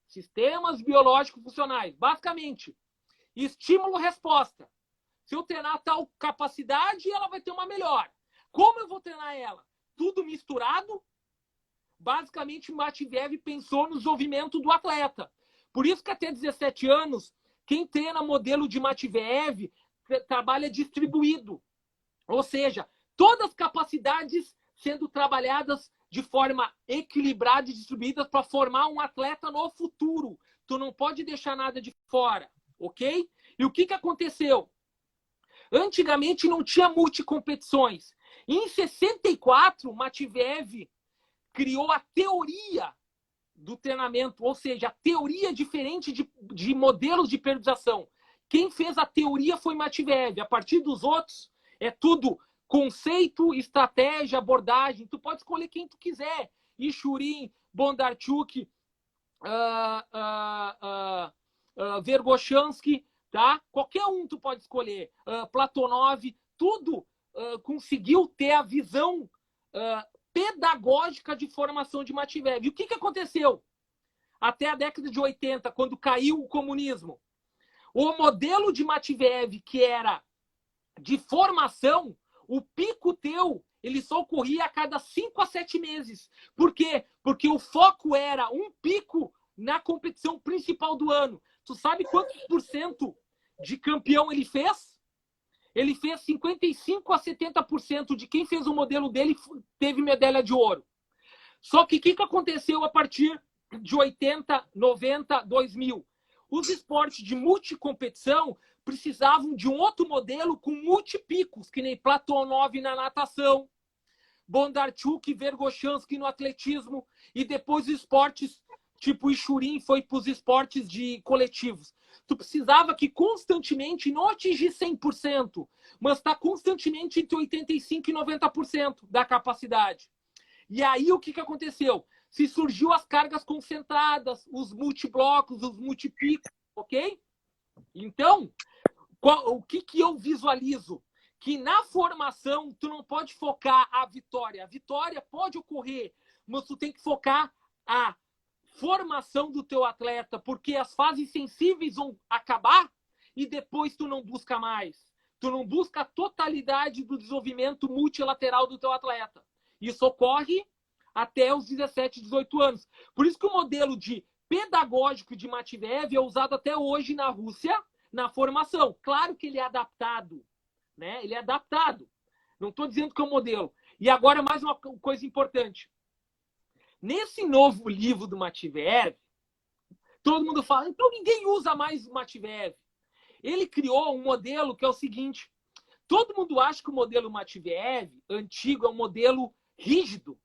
Sistemas biológicos funcionais. Basicamente, estímulo-resposta. Se eu treinar tal capacidade, ela vai ter uma melhora. Como eu vou treinar ela? Tudo misturado. Basicamente, Matveev pensou no desenvolvimento do atleta. Por isso que até 17 anos, quem treina modelo de Matveev trabalha distribuído. Ou seja, todas as capacidades sendo trabalhadas de forma equilibrada e distribuída para formar um atleta no futuro. Tu não pode deixar nada de fora, ok? E o que aconteceu? Antigamente não tinha multicompetições. Em 64, Matveev criou a teoria do treinamento, ou seja, a teoria diferente de modelos de periodização. Quem fez a teoria foi Matveev. A partir dos outros, é tudo conceito, estratégia, abordagem. Tu pode escolher quem tu quiser. Ishurin, Bondarchuk, Vergoshansky, tá? Qualquer um tu pode escolher. Platonov, tudo conseguiu ter a visão pedagógica de formação de Matveev. E o que aconteceu? Até a década de 80, quando caiu o comunismo, o modelo de Matveev, que era de formação, o pico teu, ele só ocorria a cada 5 a 7 meses. Por quê? Porque o foco era um pico na competição principal do ano. Tu sabe quantos % de campeão ele fez? Ele fez 55 a 70% de quem fez o modelo dele teve medalha de ouro. Só que o que aconteceu a partir de 80, 90, 2000? Os esportes de multicompetição precisavam de um outro modelo com multipicos, que nem Platonov na natação, Bondarchuk e Verkhoshansky no atletismo, e depois os esportes tipo Ichurin foi para os esportes de coletivos. Tu precisava que constantemente não atingir 100%, mas está constantemente entre 85% e 90% da capacidade. E aí o que aconteceu? Se surgiu as cargas concentradas, os multiblocos, os multipicos, ok? Então, o que eu visualizo? Que na formação tu não pode focar a vitória. A vitória pode ocorrer, mas tu tem que focar a formação do teu atleta, porque as fases sensíveis vão acabar e depois tu não busca mais. Tu não busca a totalidade do desenvolvimento multilateral do teu atleta. Isso ocorre até os 17, 18 anos. Por isso que o modelo de pedagógico de Matveev é usado até hoje na Rússia, na formação. Claro que ele é adaptado, né? Ele é adaptado. Não estou dizendo que é um modelo. E agora, mais uma coisa importante. Nesse novo livro do Matveev, todo mundo fala, então ninguém usa mais o Matveev. Ele criou um modelo que é o seguinte, todo mundo acha que o modelo Matveev, antigo, é um modelo rígido.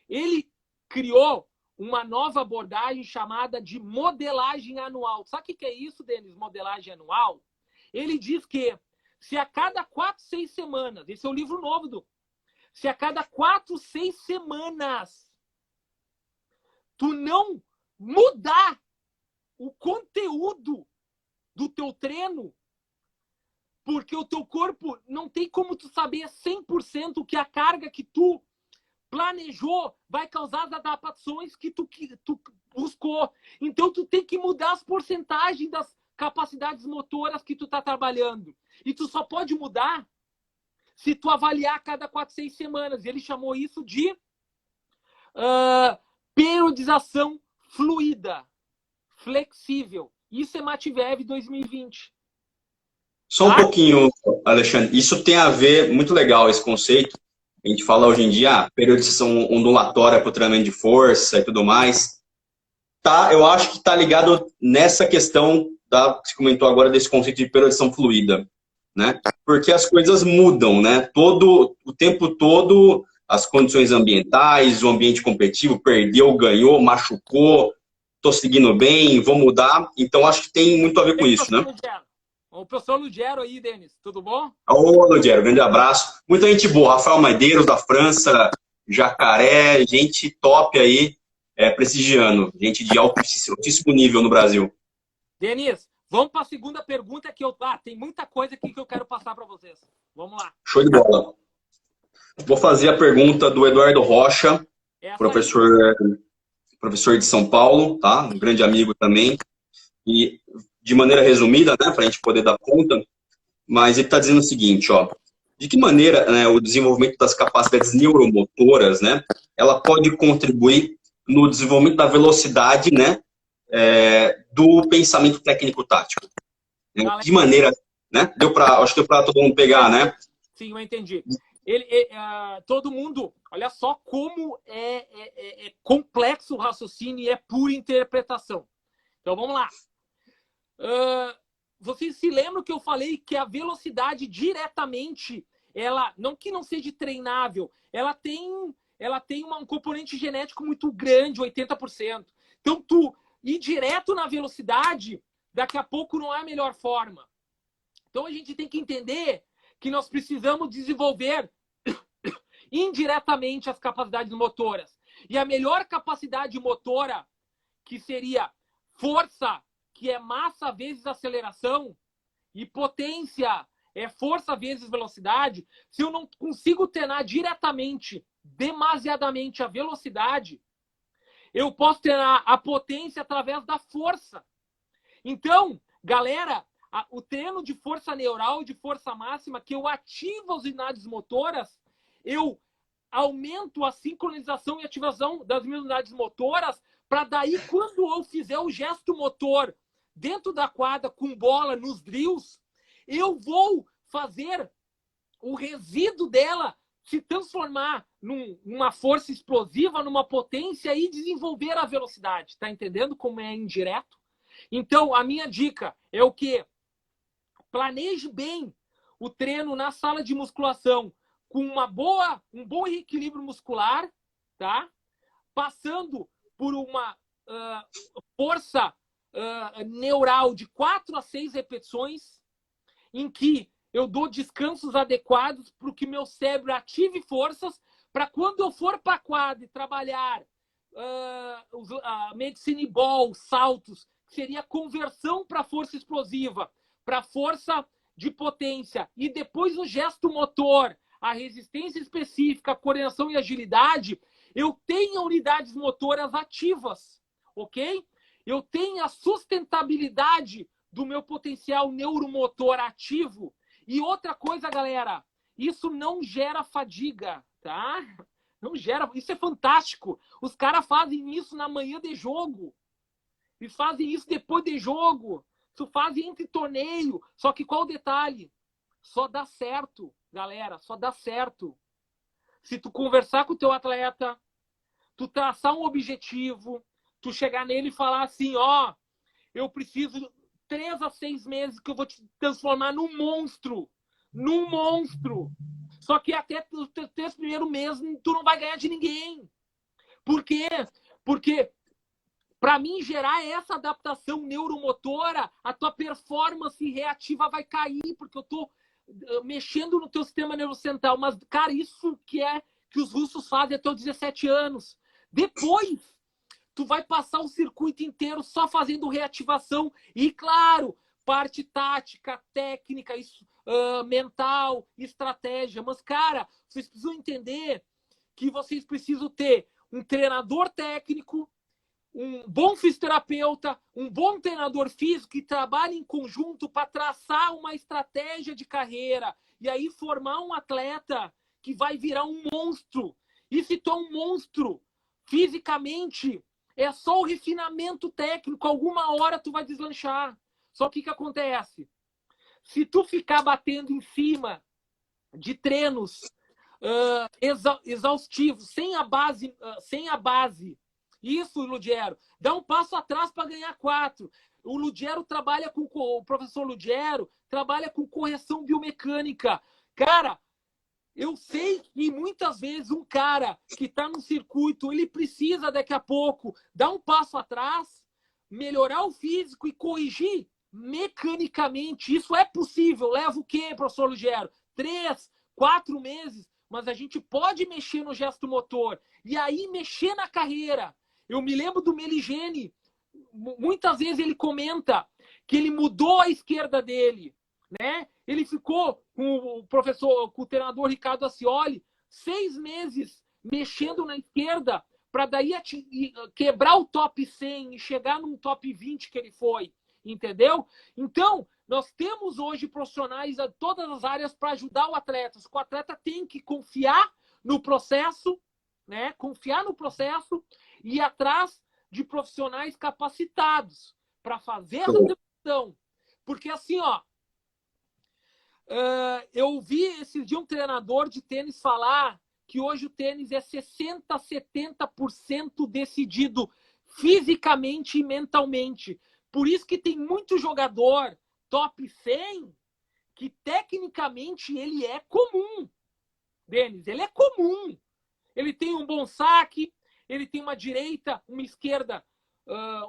Ele criou uma nova abordagem chamada de modelagem anual. Sabe o que é isso, Denis? Modelagem anual? Ele diz que se a cada 4, 6 semanas, esse é o livro novo se a cada 4, 6 semanas tu não mudar o conteúdo do teu treino, porque o teu corpo não tem como tu saber 100% que a carga que tu planejou vai causar as adaptações que tu buscou. Então, tu tem que mudar as porcentagens das capacidades motoras que tu tá trabalhando. E tu só pode mudar se tu avaliar a cada 4, 6 semanas. Ele chamou isso de periodização fluida, flexível. Isso é Matveev 2020.
Só um pouquinho, Alexandre. Isso tem a ver, muito legal esse conceito. A gente fala hoje em dia, periodização ondulatória para o treinamento de força e tudo mais. Tá, eu acho que está ligado nessa questão que você comentou agora desse conceito de periodização fluida, né? Porque as coisas mudam, né? O tempo todo, as condições ambientais, o ambiente competitivo, perdeu, ganhou, machucou, tô seguindo bem, vou mudar. Então, acho que tem muito a ver com isso, né?
O professor Lugero aí, Denis, tudo bom?
Ô, Lugero, grande abraço. Muita gente boa, Rafael Maideiros, da França, Jacaré, gente top aí, prestigiando, gente de altíssimo nível no Brasil.
Denis, vamos para a segunda pergunta que tem muita coisa aqui que eu quero passar para vocês. Vamos lá.
Show de bola. Vou fazer a pergunta do Eduardo Rocha, professor de São Paulo, tá? Um grande amigo também. E de maneira resumida, né, para a gente poder dar conta, mas ele está dizendo o seguinte, ó, de que maneira, né, o desenvolvimento das capacidades neuromotoras, né, ela pode contribuir no desenvolvimento da velocidade, né, do pensamento técnico-tático? De maneira, né, acho que deu para todo mundo pegar, né?
Sim, eu entendi. Todo mundo, olha só como é complexo o raciocínio e é pura interpretação. Então, vamos lá. Vocês se lembram que eu falei que a velocidade diretamente, ela não que não seja treinável, ela tem um componente genético muito grande, 80%. Então, tu ir direto na velocidade, daqui a pouco não é a melhor forma. Então, a gente tem que entender que nós precisamos desenvolver indiretamente as capacidades motoras. E a melhor capacidade motora, que seria força, que é massa vezes aceleração, e potência é força vezes velocidade, se eu não consigo treinar diretamente, demasiadamente a velocidade, eu posso treinar a potência através da força. Então, galera, o treino de força neural, de força máxima, que eu ativo as unidades motoras, eu aumento a sincronização e ativação das minhas unidades motoras, para daí, quando eu fizer o gesto motor dentro da quadra com bola nos drills, eu vou fazer o resíduo dela se transformar numa força explosiva, numa potência e desenvolver a velocidade. Tá entendendo como é indireto? Então, a minha dica é o quê? Planeje bem o treino na sala de musculação. com um bom equilíbrio muscular, tá? Passando por uma força neural de 4 a 6 repetições, em que eu dou descansos adequados para que meu cérebro ative forças para quando eu for para a quadra e trabalhar medicine ball, saltos, que seria conversão para força explosiva, para força de potência, e depois o gesto motor, a resistência específica, a coordenação e agilidade, eu tenho unidades motoras ativas, ok? Eu tenho a sustentabilidade do meu potencial neuromotor ativo. E outra coisa, galera, isso não gera fadiga, tá? Não gera, isso é fantástico. Os caras fazem isso na manhã de jogo. E fazem isso depois de jogo. Isso fazem entre torneio. Só que qual o detalhe? Só dá certo, galera, só dá certo. Se tu conversar com o teu atleta, tu traçar um objetivo, tu chegar nele e falar assim, ó, eu preciso 3 a 6 meses que eu vou te transformar num monstro. Num monstro. Só que até os 3 primeiros meses tu não vai ganhar de ninguém. Por quê? Porque para mim gerar essa adaptação neuromotora, a tua performance reativa vai cair, porque eu tô mexendo no teu sistema nervoso central. Mas, cara, isso que os russos fazem até os 17 anos. Depois, tu vai passar o circuito inteiro só fazendo reativação. E, claro, parte tática, técnica, mental, estratégia. Mas, cara, vocês precisam entender que vocês precisam ter um treinador técnico, um bom fisioterapeuta, um bom treinador físico que trabalhe em conjunto para traçar uma estratégia de carreira e aí formar um atleta que vai virar um monstro. E se tu é um monstro fisicamente, é só o refinamento técnico. Alguma hora tu vai deslanchar. Só que o que acontece? Se tu ficar batendo em cima de treinos exaustivos, sem a base, isso, Ludiero, dá um passo atrás para ganhar 4. O Ludiero trabalha com o professor Ludiero trabalha com correção biomecânica. Cara, eu sei que muitas vezes um cara que está no circuito, ele precisa daqui a pouco dar um passo atrás, melhorar o físico e corrigir mecanicamente. Isso é possível. Leva o quê, professor Ludiero? 3, 4 meses. Mas a gente pode mexer no gesto motor e aí mexer na carreira. Eu me lembro do Meligeni, muitas vezes ele comenta que ele mudou a esquerda dele, né? Ele ficou com o treinador Ricardo Ascioli 6 meses mexendo na esquerda para daí quebrar o top 100 e chegar num top 20 que ele foi, entendeu? Então, nós temos hoje profissionais em todas as áreas para ajudar o atleta. O atleta tem que confiar no processo, né? Confiar no processo e ir atrás de profissionais capacitados para fazer essa transição. Porque assim, ó, eu ouvi esse dia um treinador de tênis falar que hoje o tênis é 60%, 70% decidido fisicamente e mentalmente. Por isso que tem muito jogador top 100 que tecnicamente ele é comum. Denis, ele é comum. Ele tem um bom saque, ele tem uma direita, uma esquerda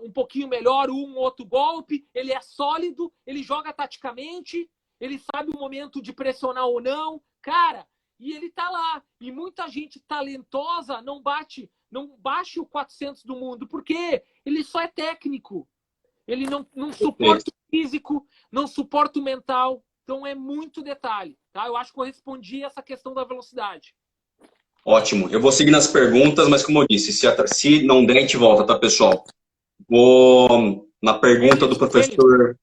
um pouquinho melhor, um outro golpe, ele é sólido, ele joga taticamente, ele sabe o momento de pressionar ou não. Cara, e ele tá lá. E muita gente talentosa não bate o 400 do mundo, porque ele só é técnico. Ele não suporta o físico, não suporta o mental. Então é muito detalhe. Tá? Eu acho que eu respondi essa questão da velocidade.
Ótimo. Eu vou seguir nas perguntas, mas como eu disse, se não der, a gente volta, tá, pessoal? Vou na pergunta do professor...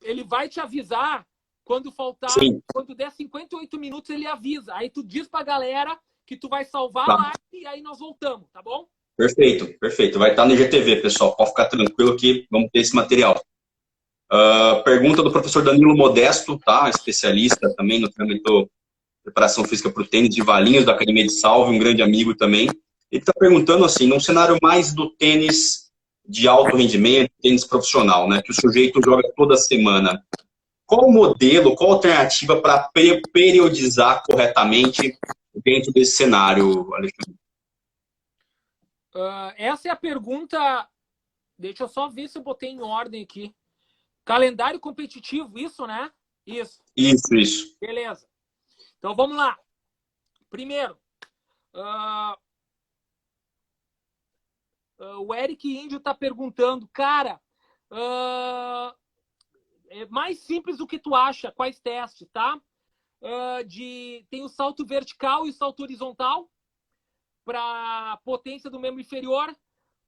Ele vai te avisar quando faltar...
Sim.
Quando der 58 minutos, ele avisa. Aí tu diz pra galera que tu vai salvar
Tá.
a live e aí nós voltamos, tá bom?
Perfeito, perfeito. Vai estar no IGTV, pessoal. Pode ficar tranquilo que vamos ter esse material. Pergunta do professor Danilo Modesto, tá? Especialista também no treinamento de preparação física para o tênis de Valinhos, da Academia de Salve, um grande amigo também. Ele está perguntando assim, num cenário mais do tênis de alto rendimento, tênis profissional, né? Que o sujeito joga toda semana. qual modelo, qual alternativa para periodizar corretamente dentro desse cenário, Alexandre?
Essa é a pergunta. Deixa eu só ver se eu botei em ordem aqui. Calendário competitivo, isso, né? Isso.
Isso.
Beleza. Então vamos lá. Primeiro, o Eric Índio está perguntando, cara, é mais simples do que tu acha, quais testes, tá? Tem o salto vertical e o salto horizontal para potência do membro inferior,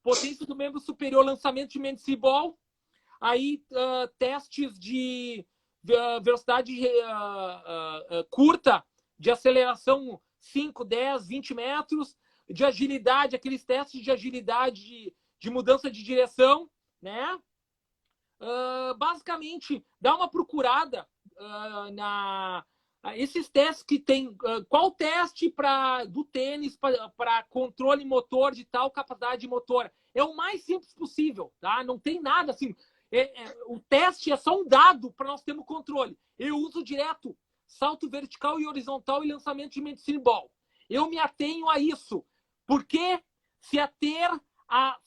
potência do membro superior, lançamento de Mendes Ball, aí testes de velocidade curta, de aceleração 5, 10, 20 metros, de agilidade, aqueles testes de agilidade de mudança de direção, né? Basicamente, dá uma procurada esses testes que tem. Qual teste do tênis para controle motor de tal capacidade motor? É o mais simples possível, tá? Não tem nada assim. O teste é só um dado para nós termos controle. Eu uso direto salto vertical e horizontal e lançamento de medicine ball. Eu me atenho a isso. Por que se ater a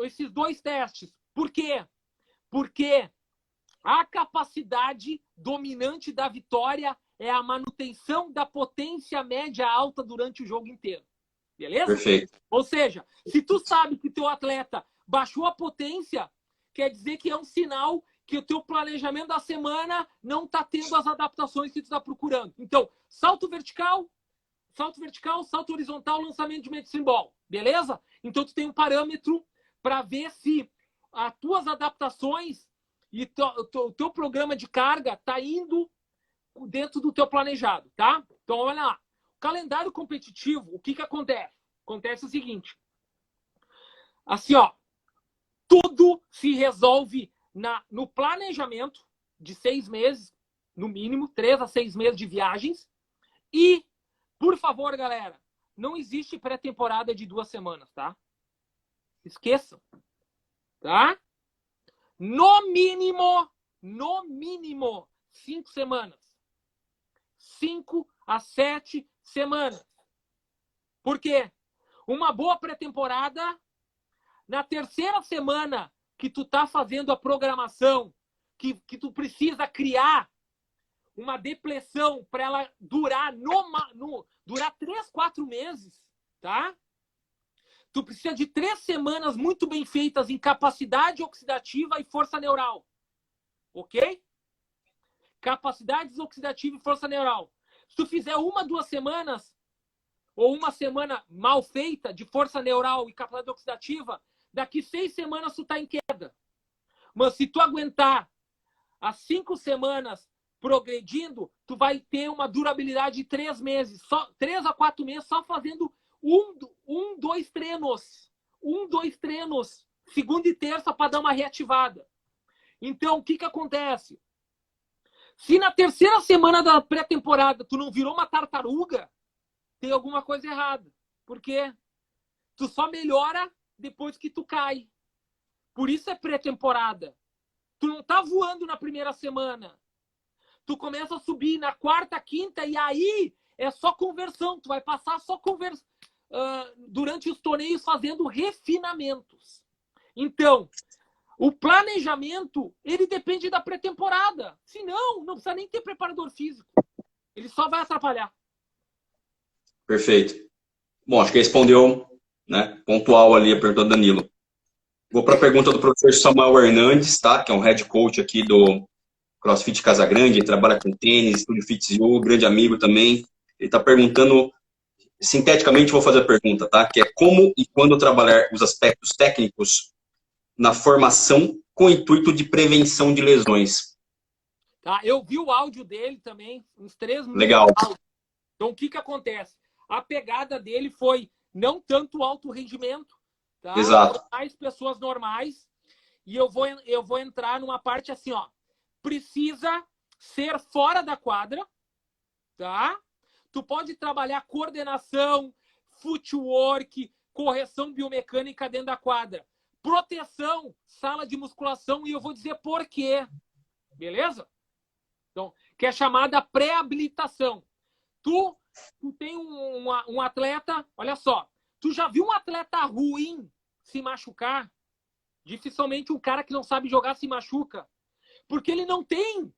esses dois testes? Por quê? Porque a capacidade dominante da vitória é a manutenção da potência média alta durante o jogo inteiro. Beleza?
Perfeito.
Ou seja, se tu sabe que teu atleta baixou a potência, quer dizer que é um sinal que o teu planejamento da semana não está tendo as adaptações que tu está procurando. Então, salto vertical, salto horizontal, lançamento de medicine ball. Beleza? Então, tu tem um parâmetro para ver se as tuas adaptações e o teu programa de carga está indo dentro do teu planejado, tá? Então, olha lá. Calendário competitivo, o que acontece? Acontece o seguinte. Assim, ó. Tudo se resolve no planejamento de 6 meses, no mínimo, 3 a 6 meses de viagens. E, por favor, galera, não existe pré-temporada de 2 semanas, tá? Esqueçam. Tá? No mínimo, 5 semanas. 5 a 7 semanas. Por quê? Uma boa pré-temporada, na terceira semana que tu tá fazendo a programação, que tu precisa criar uma depressão para ela durar durar 3, 4 meses, tá? Tu precisa de 3 semanas muito bem feitas em capacidade oxidativa e força neural. Ok? Capacidade oxidativa e força neural. Se tu fizer 1, 2 semanas, ou uma semana mal feita de força neural e capacidade oxidativa, daqui 6 semanas tu tá em queda. Mas se tu aguentar as 5 semanas progredindo, tu vai ter uma durabilidade de 3 meses. 3 a 4 meses só fazendo 2 treinos. 2 treinos. Segunda e terça para dar uma reativada. Então, o que acontece? Se na terceira semana da pré-temporada tu não virou uma tartaruga, tem alguma coisa errada. Por quê? Tu só melhora depois que tu cai. Por isso é pré-temporada. Tu não tá voando na primeira semana. Tu começa a subir na quarta, quinta, e aí é só conversão. Tu vai passar só durante os torneios fazendo refinamentos. Então, o planejamento, ele depende da pré-temporada. Se não precisa nem ter preparador físico. Ele só vai atrapalhar.
Perfeito. Bom, acho que respondeu, né, pontual ali a pergunta do Danilo. Vou para a pergunta do professor Samuel Hernandes, tá? Que é um head coach aqui do CrossFit Casa Grande, ele trabalha com tênis, Estúdio Fitzu, grande amigo também. Ele está perguntando, sinteticamente vou fazer a pergunta, tá? Que é como e quando trabalhar os aspectos técnicos na formação com o intuito de prevenção de lesões.
Tá? Eu vi o áudio dele também, uns 3 minutos.
Legal.
Então, o que acontece? A pegada dele foi não tanto alto rendimento, tá?
Exato.
Mais pessoas normais. E eu vou entrar numa parte assim, ó. Precisa ser fora da quadra, tá? Tu pode trabalhar coordenação, footwork, correção biomecânica dentro da quadra. Proteção, sala de musculação, e eu vou dizer por quê. Beleza? Então, que é chamada pré-habilitação. Tu tem um atleta, olha só, tu já viu um atleta ruim se machucar? Dificilmente um cara que não sabe jogar se machuca. Porque ele não tem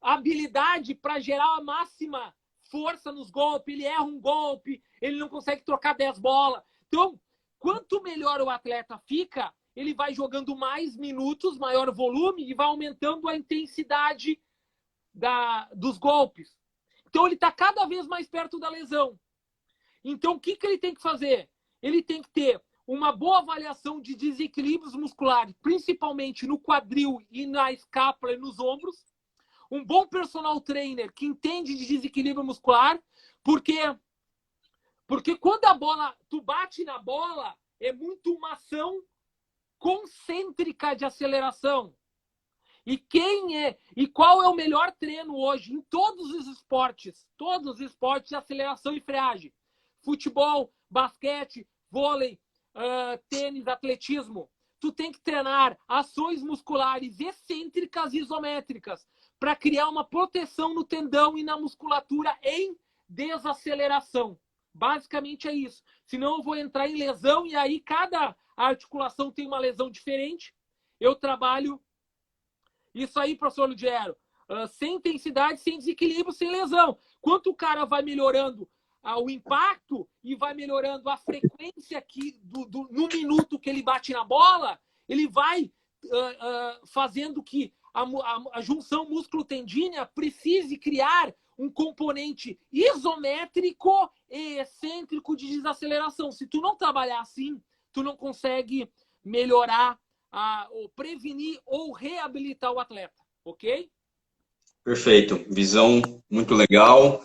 habilidade para gerar a máxima força nos golpes, ele erra um golpe, ele não consegue trocar 10 bolas. Então, quanto melhor o atleta fica, ele vai jogando mais minutos, maior volume e vai aumentando a intensidade dos golpes. Então, ele está cada vez mais perto da lesão. Então, o que ele tem que fazer? Ele tem que ter uma boa avaliação de desequilíbrios musculares, principalmente no quadril e na escápula e nos ombros. Um bom personal trainer que entende de desequilíbrio muscular, porque quando tu bate na bola, é muito uma ação concêntrica de aceleração. E qual é o melhor treino hoje em todos os esportes de aceleração e freagem? Futebol, basquete, vôlei, tênis, atletismo. Tu tem que treinar ações musculares excêntricas e isométricas para criar uma proteção no tendão e na musculatura em desaceleração. Basicamente é isso. Senão eu vou entrar em lesão e aí cada articulação tem uma lesão diferente. Eu trabalho isso aí, professor Ludiero, sem intensidade, sem desequilíbrio, sem lesão. Quanto o cara vai melhorando o impacto e vai melhorando a frequência aqui no minuto que ele bate na bola, ele vai fazendo que a junção músculo-tendínea precise criar um componente isométrico e excêntrico de desaceleração. Se tu não trabalhar assim, tu não consegue melhorar, ou prevenir ou reabilitar o atleta, ok?
Perfeito. Visão muito legal.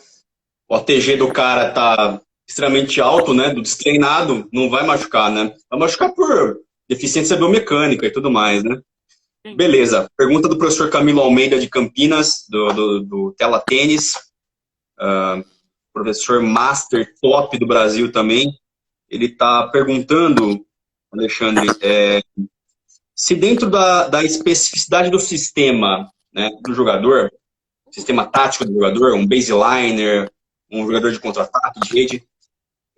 O ATG do cara tá extremamente alto, né? Do destreinado, não vai machucar, né? Vai machucar por deficiência biomecânica e tudo mais, né?
Sim.
Beleza. Pergunta do professor Camilo Almeida de Campinas, do Tela Tênis. Professor Master Top do Brasil também. Ele está perguntando, Alexandre, se dentro da especificidade do sistema, né, do jogador, sistema tático do jogador, um baseliner, um jogador de contra-ataque, de rede,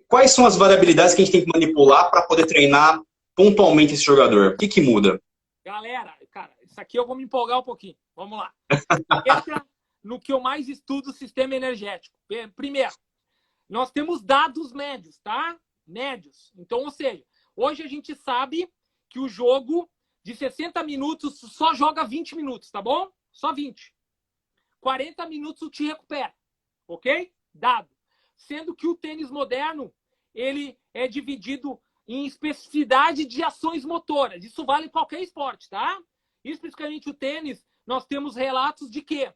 quais são as variabilidades que a gente tem que manipular para poder treinar pontualmente esse jogador? O que muda?
Galera, cara, isso aqui eu vou me empolgar um pouquinho. Vamos lá. Entra no que eu mais estudo, o sistema energético. Primeiro, nós temos dados médios, tá? Médios. Então, ou seja, hoje a gente sabe que o jogo de 60 minutos só joga 20 minutos, tá bom? Só 20. 40 minutos te recupera, ok? Dado. Sendo que o tênis moderno, ele é dividido em especificidade de ações motoras. Isso vale em qualquer esporte, tá? Especificamente o tênis, nós temos relatos de que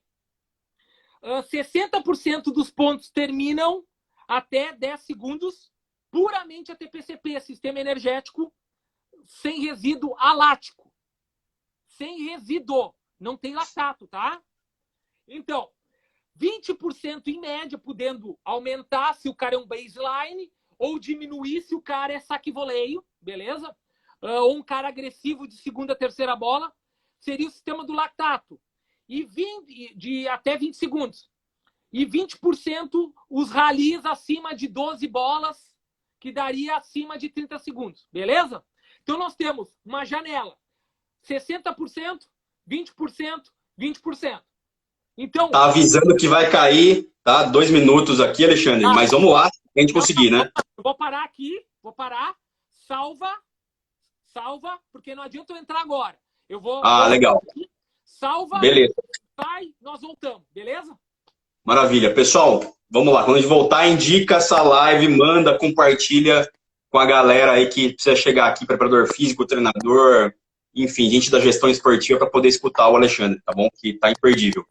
60% dos pontos terminam até 10 segundos, puramente a TPCP, sistema energético, sem resíduo alático. Sem resíduo. Não tem lactato, tá? Então, 20% em média, podendo aumentar se o cara é um baseline, ou diminuir se o cara é saque-voleio, beleza? Ou um cara agressivo de segunda, terceira bola, seria o sistema do lactato. E de até 20 segundos. E 20% os ralis acima de 12 bolas, que daria acima de 30 segundos, beleza? Então nós temos uma janela. 60%, 20%, 20%. Então,
tá avisando que vai cair, tá? 2 minutos aqui, Alexandre, mas vamos lá, a gente conseguir, né?
Eu vou parar aqui, salva, porque não adianta eu entrar agora. Eu vou...
legal.
Aqui, salva,
beleza.
sai, nós voltamos, beleza?
Maravilha. Pessoal, vamos lá. Quando a gente voltar, indica essa live, manda, compartilha com a galera aí que precisa chegar aqui, preparador físico, treinador, enfim, gente da gestão esportiva, para poder escutar o Alexandre, tá bom? Que tá imperdível.